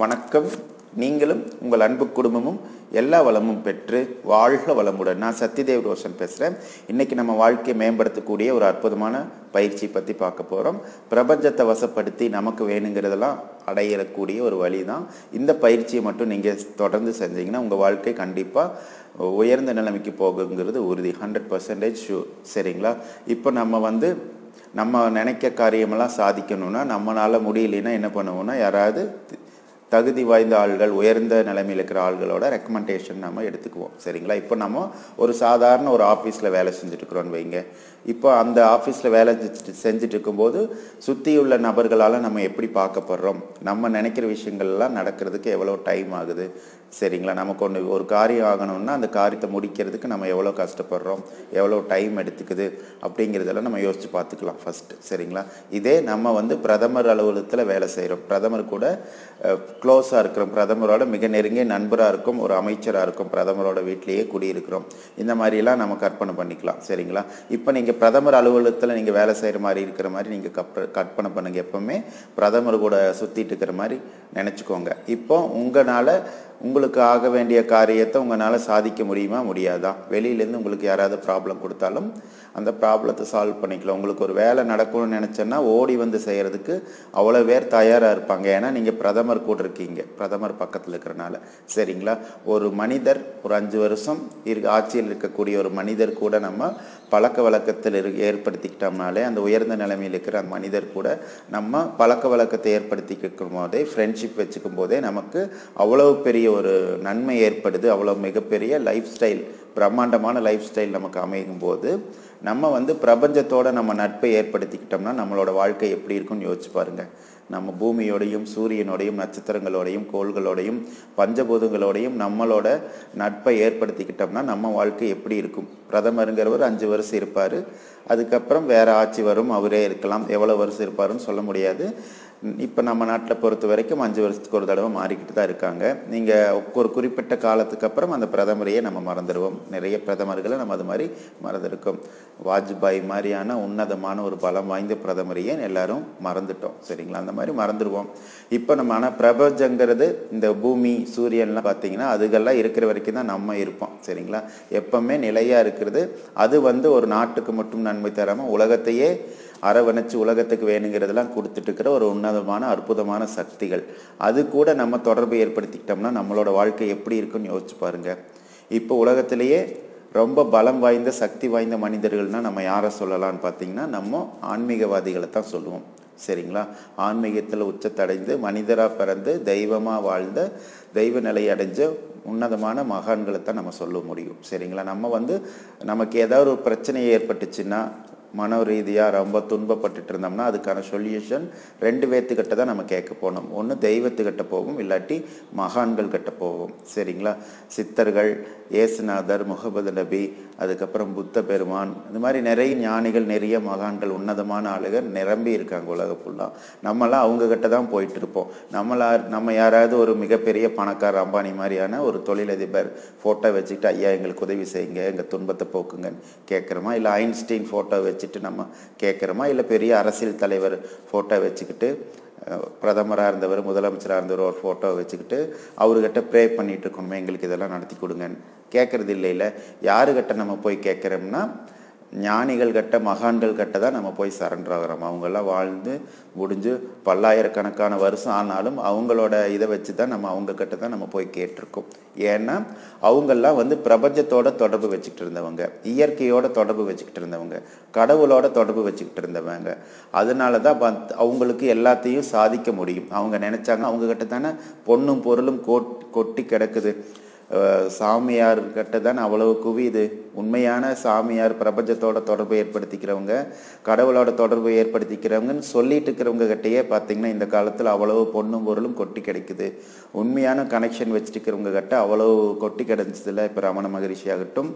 வணக்கம். நீங்களும் உங்கள் அன்பு குடும்பமும் எல்லா வளமும் பெற்று வாழ்க வளமுடன். நான் சத்யதேவ் ரோஷன் பேசுகிறேன். இன்றைக்கி நம்ம வாழ்க்கையை மேம்படுத்தக்கூடிய ஒரு அற்புதமான பயிற்சி பற்றி பார்க்க போகிறோம். பிரபஞ்சத்தை வசப்படுத்தி நமக்கு வேணுங்கிறதெல்லாம் அடையக்கூடிய ஒரு வழி தான். இந்த பயிற்சியை மட்டும் நீங்கள் தொடர்ந்து செஞ்சீங்கன்னா உங்கள் வாழ்க்கை கண்டிப்பாக உயர்ந்த நிலைமைக்கு போகுங்கிறது உறுதி, 100% ஷூர். சரிங்களா? இப்போ நம்ம நினைக்க காரியமெல்லாம் சாதிக்கணும்னா, நம்மளால் முடியலைன்னா என்ன பண்ணுவோம்னா, யாராவது தகுதி வாய்ந்த ஆள்கள், உயர்ந்த நிலைமையில் இருக்கிற ஆள்களோட ரெக்கமெண்டேஷன் நம்ம எடுத்துக்குவோம். சரிங்களா? இப்போ நம்ம ஒரு சாதாரண ஒரு ஆஃபீஸில் வேலை செஞ்சுட்டு இருக்கிறோன்னு வைங்க. இப்போ அந்த ஆஃபீஸில் வேலை செஞ்சுட்டு இருக்கும்போது சுற்றியுள்ள நபர்களால் நம்ம எப்படி பார்க்கப்படுறோம், நம்ம நினைக்கிற விஷயங்கள்லாம் நடக்கிறதுக்கு எவ்வளோ டைம் ஆகுது. சரிங்களா? நமக்கு ஒரு காரியம் ஆகணும்னா அந்த காரியத்தை முடிக்கிறதுக்கு நம்ம எவ்வளோ கஷ்டப்படுறோம், எவ்வளோ டைம் எடுத்துக்குது அப்படிங்கிறதெல்லாம் நம்ம யோசித்து பார்த்துக்கலாம் ஃபஸ்ட்டு. சரிங்களா? இதே நம்ம பிரதமர் அலுவலகத்தில் வேலை செய்கிறோம், பிரதமர் கூட க்ளோஸாக இருக்கிறோம், பிரதமரோட மிக நெருங்கிய நண்பராக இருக்கும், ஒரு அமைச்சராக இருக்கும், பிரதமரோட வீட்டிலேயே குடியிருக்கிறோம். இந்த மாதிரிலாம் நம்ம கற்பனை பண்ணிக்கலாம். சரிங்களா? இப்போ நீங்கள் பிரதமர் அலுவலகத்தில் நீங்கள் வேலை செய்கிற மாதிரி இருக்கிற மாதிரி நீங்கள் கற்பனை பண்ணுங்கள். எப்போவுமே பிரதமர் கூட சுற்றிட்டு இருக்கிற மாதிரி நினச்சிக்கோங்க. இப்போ உங்களுக்கு ஆக வேண்டிய காரியத்தை உங்களால் சாதிக்க முடியுமா, முடியாதா? வெளியிலேருந்து உங்களுக்கு யாராவது ப்ராப்ளம் கொடுத்தாலும் அந்த ப்ராப்ளத்தை சால்வ் பண்ணிக்கலாம். உங்களுக்கு ஒரு வேலை நடக்கணும்னு நினச்சேன்னா ஓடி வந்து செய்கிறதுக்கு அவ்வளோ பேர் தயாராக இருப்பாங்க. ஏன்னா நீங்கள் பிரதமர் கூட இருக்கீங்க, பிரதமர் பக்கத்தில் இருக்கிறனால. சரிங்களா? ஒரு மனிதர் ஒரு 5 வருஷம் ஆட்சியில் இருக்கக்கூடிய ஒரு மனிதர் கூட நம்ம பழக்க வழக்கத்தில் ஏற்படுத்திக்கிட்டோம்னாலே, அந்த உயர்ந்த நிலைமையில் இருக்கிற அந்த மனிதர் கூட நம்ம பழக்க வழக்கத்தை ஏற்படுத்திக்கும் போதே, ஃப்ரெண்ட்ஷிப் வச்சுக்கும் போதே நமக்கு அவ்வளோ பெரிய ஒரு நன்மை ஏற்படுது. அவ்வளோ மிகப்பெரிய லைஃப் ஸ்டைல், பிரம்மாண்டமான லைஃப் ஸ்டைல் நமக்கு அமையும் போது நம்ம பிரபஞ்சத்தோட நம்ம நட்பை ஏற்படுத்திக்கிட்டோம்னா நம்மளோட வாழ்க்கை எப்படி இருக்குன்னு யோசிச்சு பாருங்க. நம்ம பூமியோடையும் சூரியனோடையும் நட்சத்திரங்களோடையும் கோள்களோடையும் பஞ்சபூதங்களோடையும் நம்மளோட நட்பை ஏற்படுத்திக்கிட்டோம்னா நம்ம வாழ்க்கை எப்படி இருக்கும்? பிரதமருங்கிறவர் 5 வருஷம் இருப்பார், அதுக்கப்புறம் வேறு ஆட்சி வரும், அவரே இருக்கலாம். எவ்வளோ வருஷம் இருப்பாருன்னு சொல்ல முடியாது. இப்போ நம்ம நாட்டில் பொறுத்த வரைக்கும் 5 வருஷத்துக்கு ஒரு தடவை மாறிக்கிட்டு தான் இருக்காங்க. நீங்கள் ஒரு குறிப்பிட்ட காலத்துக்கு அப்புறம் அந்த பிரதமரையே நம்ம மறந்துடுவோம். நிறைய பிரதமர்களை நம்ம அது மாதிரி மறந்துருக்கோம். வாஜ்பாய் மாதிரியான உன்னதமான ஒரு பலம் வாய்ந்த பிரதமரையே எல்லாரும் மறந்துட்டோம். சரிங்களா? அந்த மாதிரி மறந்துடுவோம். இப்போ நம்ம ஆனால் பிரபஞ்சங்கிறது இந்த பூமி சூரியன்லாம் பார்த்தீங்கன்னா அதுகெல்லாம் இருக்கிற வரைக்கும் தான் நம்ம இருப்போம். சரிங்களா? எப்பவுமே நிலையாக இருக்கிறது. அது ஒரு நாட்டுக்கு மட்டும் நன்மை தராமல் உலகத்தையே அரவணைச்சு உலகத்துக்கு வேணுங்கிறதெல்லாம் கொடுத்துட்டு இருக்கிற ஒரு உன்னதமான அற்புதமான சக்திகள். அது கூட நம்ம தொடர்பு ஏற்படுத்திக்கிட்டோம்னா நம்மளோட வாழ்க்கை எப்படி இருக்குன்னு யோசிச்சு பாருங்க. இப்போ உலகத்திலேயே ரொம்ப பலம் வாய்ந்த சக்தி வாய்ந்த மனிதர்கள்னால் நம்ம யாரை சொல்லலாம்னு பார்த்தீங்கன்னா நம்ம ஆன்மீகவாதிகளை தான் சொல்லுவோம். சரிங்களா? ஆன்மீகத்தில் உச்சத்தடைந்து மனிதராக பிறந்து தெய்வமாக வாழ்ந்த, தெய்வ நிலை அடைஞ்ச உன்னதமான மகான்களை தான் நம்ம சொல்ல முடியும். சரிங்களா? நம்ம நமக்கு ஏதாவது ஒரு பிரச்சனை ஏற்பட்டுச்சுன்னா, மன ரீதியாக ரொம்ப துன்பப்பட்டுட்டு இருந்தோம்னா அதுக்கான சொல்யூஷன் 2 பேர்த்துக்கிட்ட தான் நம்ம கேட்க போனோம். ஒன்று தெய்வத்துக்கிட்ட போகும், இல்லாட்டி மகான்கள் கிட்ட போகும். சரிங்களா? சித்தர்கள், ஏசுநாதர், முகமது நபி, அதுக்கப்புறம் புத்த பெருமான், இந்த மாதிரி நிறைய ஞானிகள், நிறைய மகான்கள், உன்னதமான ஆளுகள் நிரம்பி இருக்காங்க உலகம் ஃபுல்லாக. நம்மளாம் அவங்கக்கிட்ட தான் போயிட்டு இருப்போம். நம்ம யாராவது ஒரு மிகப்பெரிய பணக்கார அம்பானி மாதிரியான ஒரு தொழிலதிபர் ஃபோட்டோ வச்சுக்கிட்டு ஐயா எங்களுக்கு உதவி செய்யுங்க, எங்கள் துன்பத்தை போக்குங்கன்னு கேட்குறோமா? இல்லை ஐன்ஸ்டீன் ஃபோட்டோ வச்சுட்டு நம்ம கேட்குறோமா? இல்லை பெரிய அரசியல் தலைவர் ஃபோட்டோ வச்சுக்கிட்டு, பிரதமராக இருந்தவர், முதலமைச்சராக இருந்தவர் ஒரு ஃபோட்டோ வச்சுக்கிட்டு அவர்கிட்ட ப்ரே பண்ணிட்டு இருக்கணுமே எங்களுக்கு இதெல்லாம் நடத்தி கொடுங்கன்னு கேட்குறது இல்லை. யாருக்கிட்ட நம்ம போய் கேட்குறோம்னா ஞானிகள் கிட்ட, மகான்கள் கிட்ட தான் நம்ம போய் சரண்டர் ஆகிறோம். அவங்கெல்லாம் வாழ்ந்து முடிஞ்சு பல்லாயிரக்கணக்கான வருஷம் ஆனாலும் அவங்களோட இதை வச்சு தான் நம்ம அவங்கக்கிட்ட தான் நம்ம போய் கேட்டிருக்கோம். ஏன்னா அவங்கெல்லாம் பிரபஞ்சத்தோட தொடர்பு வச்சுக்கிட்டு இருந்தவங்க, இயற்கையோட தொடர்பு வச்சுக்கிட்டு இருந்தவங்க, கடவுளோட தொடர்பு வச்சுக்கிட்டு இருந்தவங்க. அதனால தான் அவங்களுக்கு எல்லாத்தையும் சாதிக்க முடியும். அவங்க நினைச்சாங்க, அவங்கக்கிட்ட தானே பொண்ணும் பொருளும் கொட்டி கிடக்குது. சாமியார் கிட்ட தானே அவ்வளவு குவியுது. உண்மையான சாமியார், பிரபஞ்சத்தோட தொடர்பு ஏற்படுத்திக்கிறவங்க, கடவுளோட தொடர்பு ஏற்படுத்திக்கிறவங்கன்னு சொல்லிட்டு இருக்கிறவங்க கிட்டேயே பார்த்தீங்கன்னா இந்த காலத்தில் அவ்வளவு பொண்ணும் பொருளும் கொட்டி கிடைக்குது. உண்மையான கனெக்ஷன் வச்சுருக்கிறவங்க கிட்ட அவ்வளவு கொட்டி கிடைச்சதில்ல. இப்போ ரமண மகரிஷி ஆகட்டும்,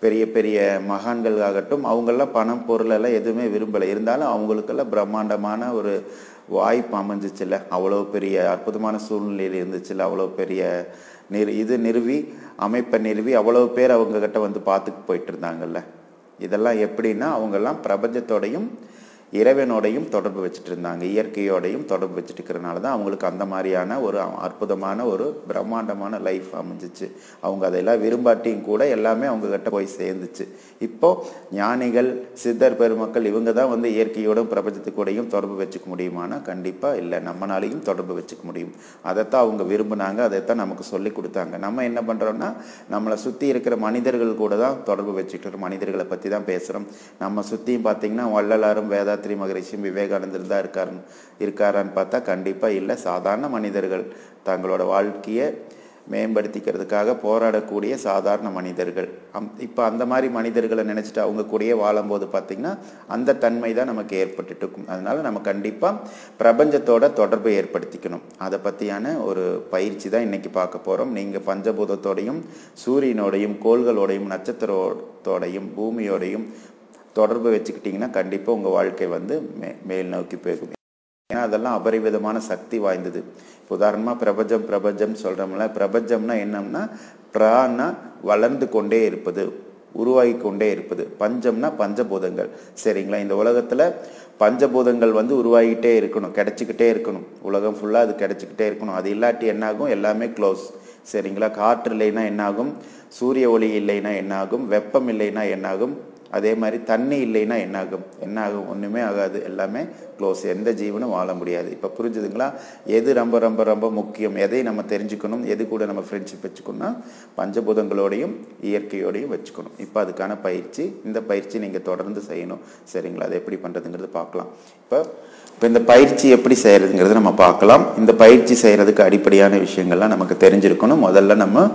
பெரிய பெரிய மகான்கள் ஆகட்டும், அவங்கெல்லாம் பணம் பொருளெல்லாம் எதுவுமே விரும்பலை. இருந்தாலும் அவங்களுக்கெல்லாம் பிரம்மாண்டமான ஒரு வாய்ப்பு அமைஞ்சிச்சில்ல, அவ்வளோ பெரிய அற்புதமான சூழ்நிலையில் இருந்துச்சுல்ல, அவ்வளோ பெரிய அமைப்பை நிறுவி அவ்வளவு பேர் அவங்கக்கிட்ட பார்த்துட்டு போயிட்டு இருந்தாங்கல்ல. இதெல்லாம் எப்படின்னா அவங்கெல்லாம் பிரபஞ்சத்தோடையும் இறைவனோடையும் தொடர்பு வச்சுட்டு இருந்தாங்க, இயற்கையோடையும் தொடர்பு வச்சுட்டு இருக்கிறனால தான் அவங்களுக்கு அந்த மாதிரியான ஒரு அற்புதமான ஒரு பிரம்மாண்டமான லைஃப் அமைஞ்சிச்சு. அவங்க அதெல்லாம் விரும்பாட்டியும் கூட எல்லாமே அவங்க கிட்ட போய் சேர்ந்துச்சு. இப்போ ஞானிகள், சித்தர் பெருமக்கள் இவங்க தான் வந்து இயற்கையோடும் பிரபஞ்சத்துக்கூடையும் தொடர்பு வச்சுக்க முடியுமானா கண்டிப்பாக இல்லை. நம்மளாலையும் தொடர்பு வச்சுக்க முடியும். அதைத்தான் அவங்க விரும்பினாங்க, அதைத்தான் நமக்கு சொல்லி கொடுத்தாங்க. நம்ம என்ன பண்ணுறோம்னா நம்மளை சுற்றி இருக்கிற மனிதர்கள் கூட தான் தொடர்பு வச்சுக்கிட்டு மனிதர்களை பற்றி தான் பேசுகிறோம். நம்ம சுற்றியும் பார்த்தீங்கன்னா வள்ளலாரும் வேதாத்திரி மகரிஷியும் விவேகானந்தர் தான் இருக்காரான்னு பார்த்தா கண்டிப்பாக இல்லை. சாதாரண மனிதர்கள் தங்களோட வாழ்க்கையை மேம்படுத்திக்கிறதுக்காக போராடக்கூடிய சாதாரண மனிதர்கள். இப்போ அந்த மாதிரி மனிதர்களை நினச்சிட்டு அவங்க கூடயே வாழும்போது பார்த்திங்கன்னா அந்த தன்மை தான் நமக்கு ஏற்பட்டுட்டு இருக்கும். அதனால நம்ம கண்டிப்பாக பிரபஞ்சத்தோட தொடர்பை ஏற்படுத்திக்கணும். அதை பற்றியான ஒரு பயிற்சி தான் இன்றைக்கி பார்க்க போகிறோம். நீங்கள் பஞ்சபூதத்தோடையும் சூரியனோடையும் கோள்களோடையும் நட்சத்திரத்தோடையும் பூமியோடையும் தொடர்பு வச்சுக்கிட்டிங்கன்னா கண்டிப்பாக உங்கள் வாழ்க்கை வந்து மேல் நோக்கி போகும். ஏன்னா அதெல்லாம் அபரிவிதமான சக்தி வாய்ந்தது. உதாரணமாக பிரபஞ்சம் சொல்கிறோம்ல, பிரபஞ்சம்னா என்னம்னா பிராணா வளர்ந்து கொண்டே இருப்பது, உருவாகி கொண்டே இருப்பது. பஞ்சம்னா பஞ்சபூதங்கள். சரிங்களா? இந்த உலகத்தில் பஞ்சபூதங்கள் வந்து உருவாகிட்டே இருக்கணும், கிடைச்சிக்கிட்டே இருக்கணும். உலகம் ஃபுல்லாக அது கிடைச்சிக்கிட்டே இருக்கணும். அது இல்லாட்டி என்னாகும்? எல்லாமே க்ளோஸ். சரிங்களா? காற்று இல்லைன்னா என்னாகும்? சூரிய ஒளி இல்லைன்னா என்னாகும்? வெப்பம் இல்லைன்னா என்னாகும்? அதே மாதிரி தண்ணி இல்லைன்னா என்னாகும்? ஒன்றுமே ஆகாது. எல்லாமே க்ளோஸ். எந்த ஜீவனும் வாழ முடியாது. இப்போ புரிஞ்சுதுங்களா? எது ரொம்ப ரொம்ப ரொம்ப முக்கியம், எதை நம்ம தெரிஞ்சுக்கணும், எது கூட நம்ம ஃப்ரெண்ட்ஷிப் வச்சுக்கணும்னா பஞ்சபூதங்களோடையும் இயற்கையோடையும் வச்சுக்கணும். இப்போ அதுக்கான பயிற்சி, இந்த பயிற்சி நீங்கள் தொடர்ந்து செய்யணும். சரிங்களா? அது எப்படி பண்ணுறதுங்கிறது பார்க்கலாம். இப்போ இந்த பயிற்சி எப்படி செய்கிறதுங்கிறது நம்ம பார்க்கலாம். இந்த பயிற்சி செய்கிறதுக்கு அடிப்படையான விஷயங்கள்லாம் நமக்கு தெரிஞ்சிருக்கணும். முதல்ல நம்ம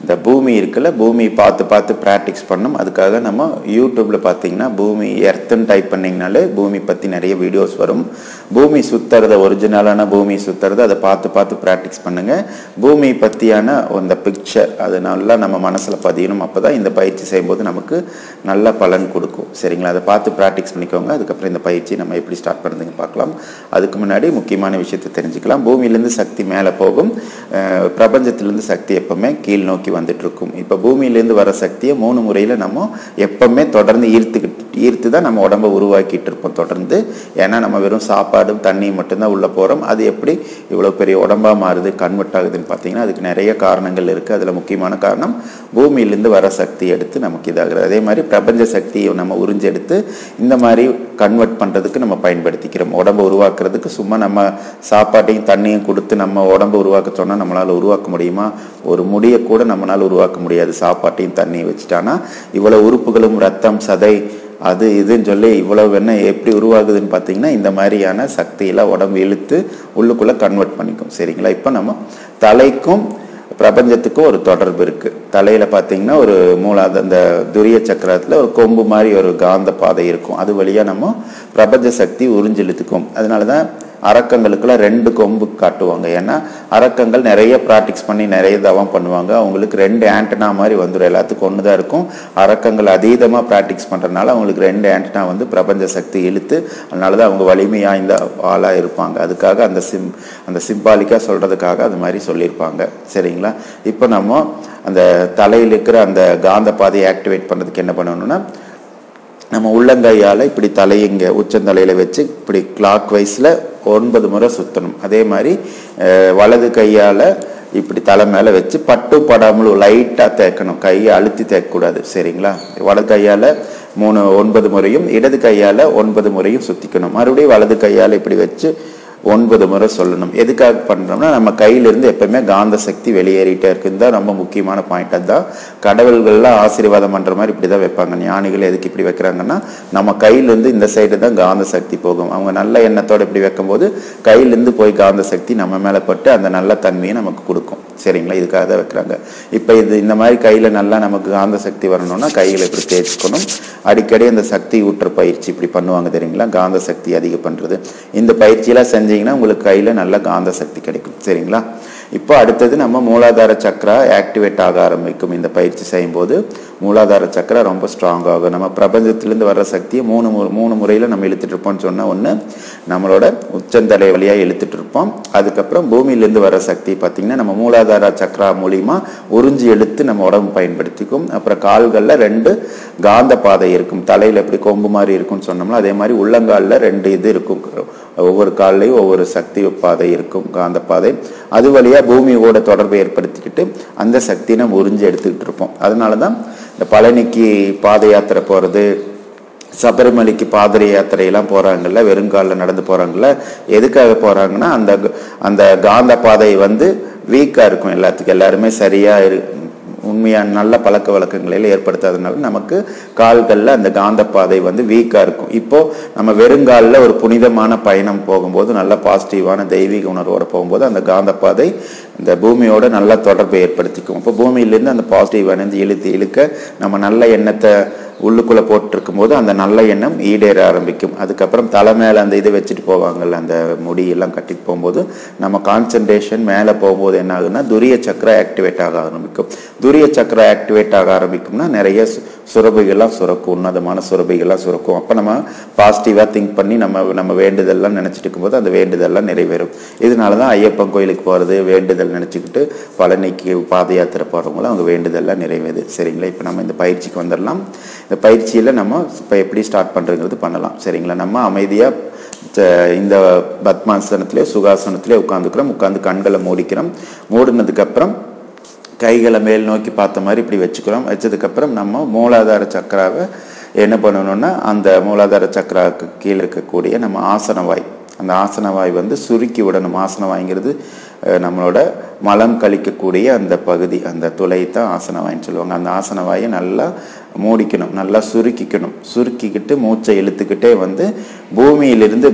இந்த பூமி இருக்குல்ல, பூமி பார்த்து ப்ராக்டிஸ் பண்ணணும். அதுக்காக நம்ம யூடியூப்பில் பார்த்தீங்கன்னா பூமி எர்த்துன்னு டைப் பண்ணிங்கனாலே பூமி பற்றி நிறைய வீடியோஸ் வரும். பூமி சுற்றுறத, ஒரிஜினலான பூமி சுற்றுறத அதை பார்த்து ப்ராக்டிஸ் பண்ணுங்கள். பூமி பற்றியான அந்த பிக்சர் அது நல்லா நம்ம மனசில் பதியணும். அப்போ தான் இந்த பயிற்சி செய்யும்போது நமக்கு நல்ல பலன் கொடுக்கும். சரிங்களா? அதை பார்த்து ப்ராக்டிஸ் பண்ணிக்கோங்க. அதுக்கப்புறம் இந்த பயிற்சி நம்ம எப்படி ஸ்டார்ட் பண்ணுறதுங்க பார்க்கலாம். அதுக்கு முன்னாடி முக்கியமான விஷயத்தை தெரிஞ்சுக்கலாம். பூமியிலேருந்து சக்தி மேலே போகும், பிரபஞ்சத்திலேருந்து சக்தி எப்பவுமே கீழ் நோக்கி வந்துட்டு இருக்கும். இப்போ பூமியிலேருந்து வர சக்தியை 3 முறையில் நம்ம எப்பவுமே தொடர்ந்து ஈர்த்து தான் நம்ம உடம்பை உருவாக்கிட்டு இருப்போம் தொடர்ந்து. ஏன்னா நம்ம வெறும் சாப்பாடும் தண்ணியும் மட்டும்தான் உள்ளே போகிறோம். அது எப்படி இவ்வளோ பெரிய உடம்பாக மாறுது, கன்வெர்ட் ஆகுதுன்னு பார்த்தீங்கன்னா அதுக்கு நிறைய காரணங்கள் இருக்குது. அதில் முக்கியமான காரணம் பூமியிலேருந்து வர சக்தி எடுத்து நமக்கு இதாகிறது. அதே மாதிரி பிரபஞ்ச சக்தியை நம்ம உறிஞ்சி எடுத்து இந்த மாதிரி கன்வெர்ட் பண்ணுறதுக்கு நம்ம பயன்படுத்திக்கிறோம். உடம்பை உருவாக்குறதுக்கு சும்மா நம்ம சாப்பாட்டையும் தண்ணியும் கொடுத்து நம்ம உடம்பை உருவாக்க சொன்னால் நம்மளால் உருவாக்க முடியுமா? ஒரு முடியை கூட நம்மளால் உருவாக்க முடியாது சாப்பாட்டையும் தண்ணியை வச்சுட்டானா. இவ்வளோ உறுப்புகளும் ரத்தம், சதை, அது இதுன்னு சொல்லி இவ்வளவு என்ன எப்படி உருவாகுதுன்னு பார்த்தீங்கன்னா இந்த மாதிரியான சக்தியெல்லாம் உடம்பு இழுத்து உள்ளுக்குள்ளே கன்வெர்ட் பண்ணிக்கும். சரிங்களா? இப்போ நம்ம தலைக்கும் பிரபஞ்சத்துக்கும் ஒரு தொடர்பு இருக்குது. தலையில் பார்த்தீங்கன்னா ஒரு அந்த துரிய சக்கரத்தில் ஒரு கொம்பு மாதிரி ஒரு காந்த பாதை இருக்கும். அது வழியாக நம்ம பிரபஞ்ச சக்தி உறிஞ்சிழுத்துக்கும். அதனால தான் அரக்கங்களுக்கெல்லாம் 2 கொம்பு காட்டுவாங்க. ஏன்னா அரக்கங்கள் நிறைய ப்ராக்டிஸ் பண்ணி நிறைய தவம் பண்ணுவாங்க. அவங்களுக்கு 2 ஆண்டனா மாதிரி வந்துடும். எல்லாத்துக்கும் ஒன்று தான் இருக்கும். அரக்கங்கள் அதீதமாக ப்ராக்டிஸ் பண்ணுறதுனால அவங்களுக்கு 2 ஆண்டனா வந்து பிரபஞ்ச சக்தி இழுத்து, அதனால தான் அவங்க வலிமையாக இந்த ஆளாக இருப்பாங்க. அதுக்காக அந்த சிம்பாலிக்காக சொல்கிறதுக்காக அது மாதிரி சொல்லியிருப்பாங்க. சரிங்களா? இப்போ நம்ம அந்த தலையில் இருக்கிற அந்த காந்த பாதையை ஆக்டிவேட் பண்ணுறதுக்கு என்ன பண்ணணும்னா நம்ம உள்ளங்கையால் இப்படி தலையை இங்கே உச்சந்தலையில் வச்சு இப்படி கிளாக் வைஸில் 9 முறை சுற்றணும். அதே மாதிரி வலது கையால் இப்படி தலை மேலே வச்சு பட்டும் படாமல் லைட்டாக தேய்க்கணும். கையை அழுத்தி தேய்க்கக்கூடாது. சரிங்களா? வலது கையால் 9 முறையும் இடது கையால் 9 முறையும் சுற்றிக்கணும். மறுபடியும் வலது கையால் இப்படி வச்சு 9 முறை சொல்லணும். எதுக்காக பண்ணுறோம்னா நம்ம கையிலிருந்து எப்பவுமே காந்த சக்தி வெளியேறிட்டே இருக்குன்னு தான் ரொம்ப முக்கியமான பாயிண்ட். அதுதான் கடவுள்கள்லாம் ஆசீர்வாதம் பண்ணுற மாதிரி இப்படி தான் வைப்பாங்க. ஞானிகள் எதுக்கு இப்படி வைக்கிறாங்கன்னா நம்ம கையிலேருந்து இந்த சைடு தான் காந்த சக்தி போகும். அவங்க நல்ல எண்ணத்தோடு இப்படி வைக்கும்போது கையிலேருந்து போய் காந்த சக்தி நம்ம மேலே பட்டு அந்த நல்ல தன்மையை நமக்கு கொடுக்கும். சரிங்களா? இதுக்காக தான் வைக்கிறாங்க. இப்போ இந்த மாதிரி கையில் நல்லா நமக்கு காந்த சக்தி வரணும்னா கையில் இப்படி தேய்ச்சிக்கணும். அடிக்கடி அந்த சக்தி ஊற்ற பயிற்சி இப்படி பண்ணுவாங்க தெரியுங்களா? காந்த சக்தி அதிகம் பண்ணுறது. இந்த பயிற்சியெல்லாம் செஞ்சீங்கன்னா உங்களுக்கு கையில் நல்ல காந்த சக்தி கிடைக்கும். சரிங்களா? இப்போ அடுத்தது நம்ம மூலாதார சக்கரா ஆக்டிவேட் ஆக ஆரம்பிக்கும். இந்த பயிற்சி செய்யும்போது மூலாதார சக்கரா ரொம்ப ஸ்ட்ராங் ஆகும். நம்ம பிரபஞ்சத்திலேருந்து வர்ற சக்தியை மூணு முறையில் நம்ம இழுத்துட்டு இருப்போம்னு சொன்னால், ஒன்று நம்மளோட உச்சந்தலை வழியாக இழுத்துட்டு இருப்போம். அதுக்கப்புறம் பூமியிலேருந்து வர சக்தி பார்த்திங்கன்னா நம்ம மூலாதார சக்கரா மூலிமா உறிஞ்சி இழுத்து நம்ம உடம்பு பயன்படுத்திக்கும். அப்புறம் கால்களில் 2 காந்த பாதை இருக்கும். தலையில் எப்படி கொம்பு மாதிரி இருக்கும்னு சொன்னோம்னா அதே மாதிரி உள்ளங்காலில் 2 இது இருக்கும். ஒவ்வொரு கால்லையும் ஒவ்வொரு சக்தி பாதை இருக்கும், காந்த பாதை. அது வழியாக பூமியோட தொடர்பை ஏற்படுத்திக்கிட்டு அந்த சக்தியை நம்ம உறிஞ்சி எடுத்துக்கிட்டு இருப்போம். அதனால தான் இந்த பழனிக்கு பாத யாத்திரை போகிறது, சபரிமலைக்கு பாத யாத்திரையெல்லாம் போகிறாங்கல்ல, வெறுங்காலில் நடந்து போகிறாங்கல்ல, எதுக்காக போகிறாங்கன்னா அந்த காந்த பாதை வீக்காக இருக்கும். எல்லாருமே சரியாக உண்மையான நல்ல பழக்க வழக்கங்களில் ஏற்படுத்தாதனால நமக்கு கால்களில் அந்த காந்த பாதை வீக்காக இருக்கும். இப்போது நம்ம வெறுங்காலில் ஒரு புனிதமான பயணம் போகும்போது, நல்ல பாசிட்டிவான தெய்வீக உணர்வோடு போகும்போது அந்த காந்த பாதை இந்த பூமியோட நல்ல தொடர்பை ஏற்படுத்திக்கும். இப்போ பூமியிலேருந்து அந்த பாசிட்டிவ் எனர்ஜி இழுக்க நம்ம நல்ல எண்ணத்தை உள்ளுக்குள்ளே போட்டிருக்கும் போது அந்த நல்ல எண்ணம் ஈடேற ஆரம்பிக்கும். அதுக்கப்புறம் தலை மேலே அந்த இதை வச்சுட்டு போவாங்கல்ல, அந்த முடியெல்லாம் கட்டிட்டு போகும்போது நம்ம கான்சன்ட்ரேஷன் மேலே போகும்போது என்ன ஆகுதுன்னா துரிய சக்கரை ஆக்டிவேட் ஆக ஆரம்பிக்கும். துரிய சக்கரை ஆக்டிவேட் ஆக ஆரம்பிக்கும்னா நிறைய சுரபிகள்லாம் சுரக்கும், உன்னதமான சுரபிகள்லாம் சுரக்கும். அப்போ நம்ம பாசிட்டிவாக திங்க் பண்ணி நம்ம வேண்டுதல்லாம் நினச்சிட்டு இருக்கும்போது அந்த வேண்டுதல்லாம் நிறைவேறும். இதனால தான் ஐயப்பன் கோயிலுக்கு போகிறது வேண்டுதல் நினச்சிக்கிட்டு பழனிக்கு பாத யாத்திரை போகிறவங்களும் அவங்க வேண்டுதல்லாம் நிறைவேறுது. சரிங்களா? இப்போ நம்ம இந்த பயிற்சிக்கு வந்துடலாம். இந்த பயிற்சியில் நம்ம இப்போ எப்படி ஸ்டார்ட் பண்ணுறதுங்கிறது பண்ணலாம். சரிங்களா? நம்ம அமைதியாக இந்த பத்மாசனத்திலே சுகாசனத்திலே உட்காந்து கண்களை மூடிக்கிறோம். மூடினதுக்கப்புறம் கைகளை மேல் நோக்கி பார்த்த மாதிரி இப்படி வச்சுக்கிறோம். வச்சதுக்கப்புறம் நம்ம மூலாதார சக்கராவை என்ன பண்ணணும்னா அந்த மூலாதார சக்கராவுக்கு கீழே இருக்கக்கூடிய நம்ம ஆசனவாய், அந்த ஆசனவாய் சுருக்கி விடணும். ஆசனவாய்ங்கிறது நம்மளோட மலம் கழிக்கக்கூடிய அந்த பகுதி, அந்த துளை தான் ஆசனவாயின்னு சொல்லுவாங்க. அந்த ஆசனவாயை நல்லா மூடிக்கணும், நல்லா சுருக்கிக்கிட்டு மூச்சை இழுத்துக்கிட்டே பூமியிலிருந்து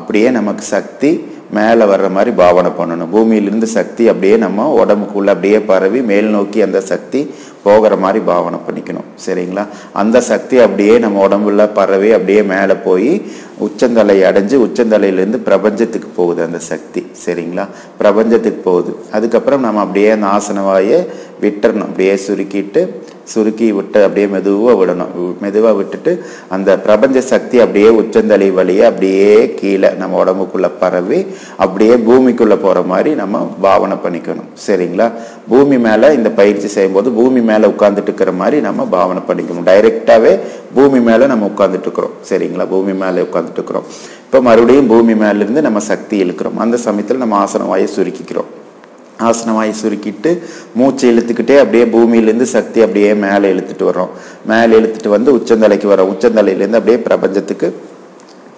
அப்படியே நமக்கு சக்தி மேலே வர்ற மாதிரி பாவனை பண்ணணும். பூமியிலிருந்து சக்தி அப்படியே நம்ம உடம்புக்குள்ளே அப்படியே பரவி மேல் நோக்கி அந்த சக்தி போகிற மாதிரி பாவனை பண்ணிக்கணும். சரிங்களா? அந்த சக்தி அப்படியே நம்ம உடம்புல பரவி அப்படியே மேலே போய் உச்சந்தலை அடைஞ்சு உச்சந்தலையிலேருந்து பிரபஞ்சத்துக்கு போகுது அந்த சக்தி. சரிங்களா? பிரபஞ்சத்துக்கு போகுது. அதுக்கப்புறம் நம்ம அப்படியே அந்த ஆசனவாயை விட்டுறணும். அப்படியே சுருக்கி விட்டு அப்படியே மெதுவாக விடணும். மெதுவாக விட்டுட்டு அந்த பிரபஞ்ச சக்தி அப்படியே உச்சந்தலை வழியே அப்படியே கீழே நம்ம உடம்புக்குள்ளே பரவி அப்படியே பூமிக்குள்ளே போகிற மாதிரி நம்ம பாவனை பண்ணிக்கணும். சரிங்களா? பூமி மேலே இந்த பயிற்சி செய்யும்போது பூமி மேலே உட்காந்துட்டு இருக்கிற மாதிரி நம்ம பாவனை பண்ணிக்கணும். டைரெக்டாகவே பூமி மேலே நம்ம உட்காந்துட்டு இருக்கிறோம். சரிங்களா? பூமி மேலே உட்காந்துட்டு இருக்கிறோம். இப்போ மறுபடியும் பூமி மேலேருந்து நம்ம சக்தி இழுக்கிறோம். அந்த சமயத்தில் நம்ம ஆசனவாயை சுருக்கிக்கிறோம். ஆசனவாயை சுருக்கிட்டு மூச்சை இழுத்துக்கிட்டே அப்படியே பூமியிலேருந்து சக்தி அப்படியே மேலே இழுத்துட்டு வர்றோம். மேலே இழுத்துட்டு உச்சந்தலைக்கு வரோம். உச்சந்தலையிலேருந்து அப்படியே பிரபஞ்சத்துக்கு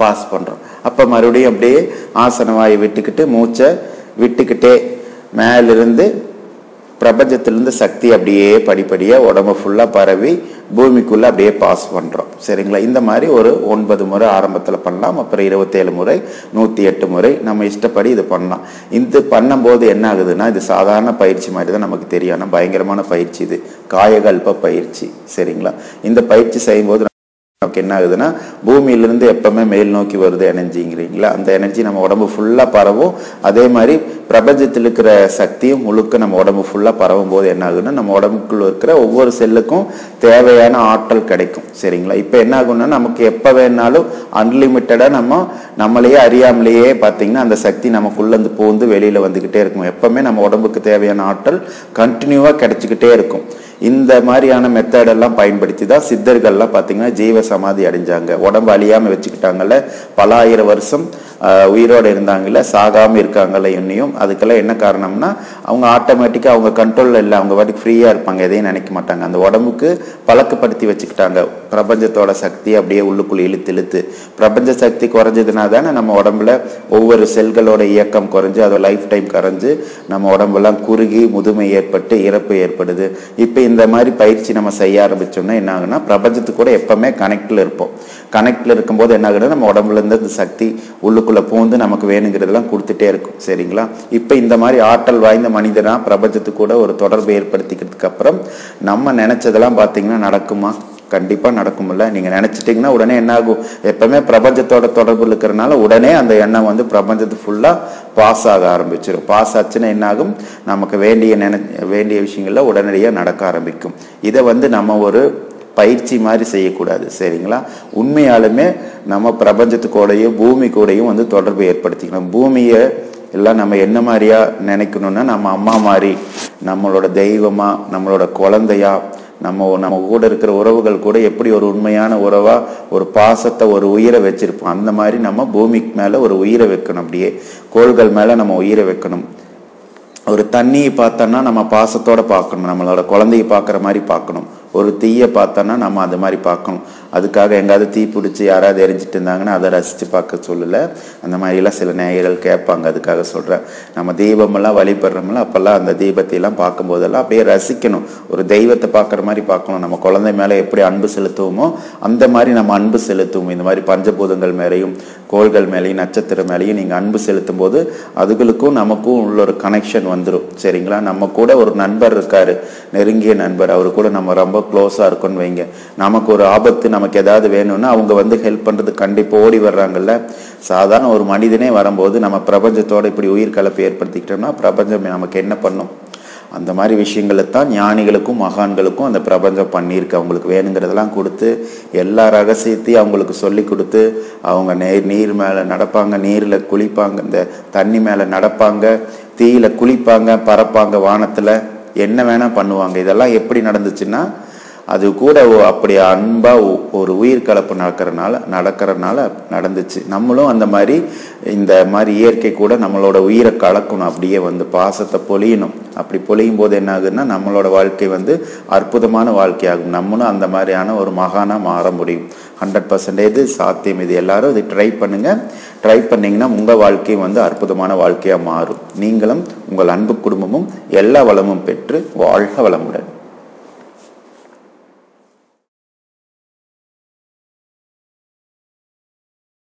பாஸ் பண்ணுறோம். அப்போ மறுபடியும் அப்படியே ஆசனவாயை விட்டுக்கிட்டு மூச்சை விட்டுக்கிட்டே மேலிருந்து பிரபஞ்சத்திலிருந்து சக்தி அப்படியே படிப்படியாக உடம்பு ஃபுல்லாக பரவி பூமிக்குள்ளே அப்படியே பாஸ் பண்ணுறோம். சரிங்களா? இந்த மாதிரி ஒரு 9 முறை ஆரம்பத்தில் பண்ணலாம். அப்புறம் 27 முறை, 108 முறை நம்ம இஷ்டப்படி இது பண்ணலாம். இது பண்ணும்போது என்ன ஆகுதுன்னா, இது சாதாரண பயிற்சி மாதிரி தான் நமக்கு தெரியும். ஆனால் பயங்கரமான பயிற்சி இது, காயகல்ப பயிற்சி. சரிங்களா? இந்த பயிற்சி செய்யும்போது நமக்கு என்ன ஆகுதுன்னா, பூமியிலிருந்து எப்பவுமே மேல் நோக்கி வருது எனர்ஜிங்கிறீங்களா, அந்த எனர்ஜி நம்ம உடம்பு ஃபுல்லாக பரவும். அதே மாதிரி பிரபஞ்சத்தில் இருக்கிற சக்தியும் முழுக்க நம்ம உடம்பு ஃபுல்லாக பரவும் போது என்ன ஆகுதுன்னா, நம்ம உடம்புக்குள்ள இருக்கிற ஒவ்வொரு செல்லுக்கும் தேவையான ஆற்றல் கிடைக்கும். சரிங்களா? இப்போ என்ன ஆகும்னா, நமக்கு எப்போ வேணாலும் அன்லிமிட்டடாக நம்மளையே அறியாமலேயே பார்த்தீங்கன்னா அந்த சக்தி நமக்குள்ளேருந்து பூந்து வெளியில் வந்துக்கிட்டே இருக்கும். எப்பவுமே நம்ம உடம்புக்கு தேவையான ஆற்றல் கண்டினியூவாக கிடைச்சிக்கிட்டே இருக்கும். இந்த மாதிரியான மெத்தடெல்லாம் பயன்படுத்தி தான் சித்தர்கள்லாம் பார்த்தீங்கன்னா ஜீவ சமாதி அடைஞ்சாங்க. உடம்பு அழியாமல் வச்சுக்கிட்டாங்கல்ல, பல ஆயிரம் வருஷம் உயிரோடு இருந்தாங்கல்ல, சாகாமல் இருக்காங்கல்ல இன்னையும். அதுக்கெல்லாம் என்ன காரணம்னா, அவங்க ஆட்டோமேட்டிக்காக அவங்க கண்ட்ரோலில் இல்லை, அவங்க வாட்டிக்கு ஃப்ரீயாக இருப்பாங்க, எதையும் நினைக்க மாட்டாங்க. அந்த உடம்புக்கு பழக்கப்படுத்தி வச்சுக்கிட்டாங்க. பிரபஞ்சத்தோட சக்தி அப்படியே உள்ளுக்குள்ளே இழுத்து பிரபஞ்ச சக்தி குறைஞ்சதுனா தானே நம்ம உடம்புல ஒவ்வொரு செல்களோட இயக்கம் குறைஞ்சு அதோட லைஃப் டைம் குறைஞ்சு நம்ம உடம்பெல்லாம் குறுகி முதுமை ஏற்பட்டு இறப்பு ஏற்படுது. இப்போ இந்த மாதிரி பயிற்சி நம்ம செய்ய ஆரம்பிச்சோம்னா என்ன ஆகுனா, பிரபஞ்சத்துக்கு கூட எப்பவுமே கனெக்டில் இருப்போம். கனெக்டில் இருக்கும்போது என்ன ஆகுதுன்னா, நம்ம உடம்புலேருந்து அந்த சக்தி உள்ளுக்குள்ளே பூந்து நமக்கு வேணுங்கிறதெல்லாம் கொடுத்துட்டே இருக்கும். சரிங்களா? இப்போ இந்த மாதிரி ஆற்றல் வாய்ந்த மனிதனா பிரபஞ்சத்துக்கு கூட ஒரு தொடர்பு ஏற்படுத்திக்கிறதுக்கு அப்புறம் நம்ம நினைச்சதெல்லாம் பார்த்தீங்கன்னா நடக்குமா? கண்டிப்பாக நடக்கும்ல. நீங்கள் நினச்சிட்டிங்கன்னா உடனே என்ன ஆகும், எப்பவுமே பிரபஞ்சத்தோட தொடர்பு இருக்கிறனால உடனே அந்த எண்ணம் வந்து பிரபஞ்சத்து ஃபுல்லாக பாஸ் ஆக ஆரம்பிச்சிடும். பாஸ் ஆச்சுன்னா என்ன ஆகும், நமக்கு வேண்டிய விஷயங்கள்ல உடனடியாக நடக்க ஆரம்பிக்கும். இதை வந்து நம்ம ஒரு பயிற்சி மாதிரி செய்யக்கூடாது, சரிங்களா? உண்மையாலுமே நம்ம பிரபஞ்சத்துக்கூடையும் பூமி கூடையும் வந்து தொடர்பு ஏற்படுத்திக்கணும். பூமியை எல்லாம் நம்ம என்ன மாதிரியா நினைக்கணும்னா, நம்ம அம்மா மாதிரி, நம்மளோட தெய்வமா, நம்மளோட குழந்தையா, நம்ம கூட இருக்கிற உறவுகள் கூட எப்படி ஒரு உண்மையான உறவா ஒரு பாசத்தை ஒரு உயிரை வச்சிருப்போம், அந்த மாதிரி நம்ம பூமிக்கு மேல ஒரு உயிரை வைக்கணும். அப்படியே கோள்கள் மேல நம்ம உயிரை வைக்கணும். ஒரு தண்ணியை பார்த்தோன்னா நம்ம பாசத்தோட பார்க்கணும், நம்மளோட குழந்தைய பார்க்குற மாதிரி பார்க்கணும். ஒரு தீயை பார்த்தோன்னா நம்ம அது மாதிரி பார்க்கணும். அதுக்காக எங்காவது தீ பிடிச்சி யாராவது எரிஞ்சிட்டு இருந்தாங்கன்னா அதை ரசித்து பார்க்க சொல்லலை. அந்த மாதிரிலாம் சில நேயர்கள் கேட்பாங்க, அதுக்காக சொல்கிறேன். நம்ம தீபமெல்லாம் வழிபடுறோம்ல, அப்போல்லாம் அந்த தீபத்தையெல்லாம் பார்க்கும்போதெல்லாம் அப்படியே ரசிக்கணும். ஒரு தெய்வத்தை பார்க்குற மாதிரி பார்க்கணும். நம்ம குழந்தை மேலே எப்படி அன்பு செலுத்துவோமோ அந்த மாதிரி நம்ம அன்பு செலுத்துவோம். இந்த மாதிரி பஞ்சபூதங்கள் மேலேயும் கோள்கள் மேலேயும் நட்சத்திரம் மேலேயும் நீங்கள் அன்பு செலுத்தும் போது அதுகளுக்கும் நமக்கும் உள்ள ஒரு கனெக்ஷன் வந்துடும், சரிங்களா? நம்ம கூட ஒரு நண்பர் இருக்காரு, நெருங்கிய நண்பர், அவரு கூட நம்ம ரொம்ப க்ளோஸாக இருக்குன்னு வைங்க. நமக்கு ஒரு ஆபத்து, நமக்கு ஏதாவது வேணும்னா அவங்க வந்து ஹெல்ப் பண்ணுறது கண்டிப்பாக ஓடி வர்றாங்கல்ல. சாதாரண ஒரு மனிதனே வரும்போது நம்ம பிரபஞ்சத்தோட இப்படி உயிர் கலப்பு ஏற்படுத்திக்கிட்டோம்னா பிரபஞ்சம் நமக்கு என்ன பண்ணும்? அந்த மாதிரி விஷயங்களை தான் ஞானிகளுக்கும் மகான்களுக்கும் அந்த பிரபஞ்சம் பண்ணியிருக்கு. அவங்களுக்கு வேணுங்கிறதெல்லாம் கொடுத்து எல்லா ரகசியத்தையும் அவங்களுக்கு சொல்லி கொடுத்து அவங்க நீர் மேலே நடப்பாங்க, நீரில் குளிப்பாங்க, இந்த தண்ணி மேலே நடப்பாங்க, தீயில குளிப்பாங்க, பறப்பாங்க, வானத்தில் என்ன வேணால் பண்ணுவாங்க. இதெல்லாம் எப்படி நடந்துச்சுன்னா அது கூட அப்படி அன்பா ஒரு உயிர் கலப்பு நடக்கிறனால நடந்துச்சு. நம்மளும் அந்த மாதிரி இந்த மாதிரி இயற்கை கூட நம்மளோட உயிரை கலக்கணும், அப்படியே வந்து பாசத்தை பொழியணும். அப்படி பொழியும் போது என்ன ஆகுதுன்னா நம்மளோட வாழ்க்கை வந்து அற்புதமான வாழ்க்கையாகும். நம்மளும் அந்த மாதிரியான ஒரு மகானா மாற முடியும். 100% சாத்தியம். இது எல்லாரும் இது ட்ரை பண்ணுங்க. ட்ரை பண்ணீங்கன்னா உங்க வாழ்க்கை வந்து அற்புதமான வாழ்க்கையா மாறும். நீங்களும் உங்கள் அன்பு குடும்பமும் எல்லா வளமும் பெற்று வாழ்க வளமுடன்.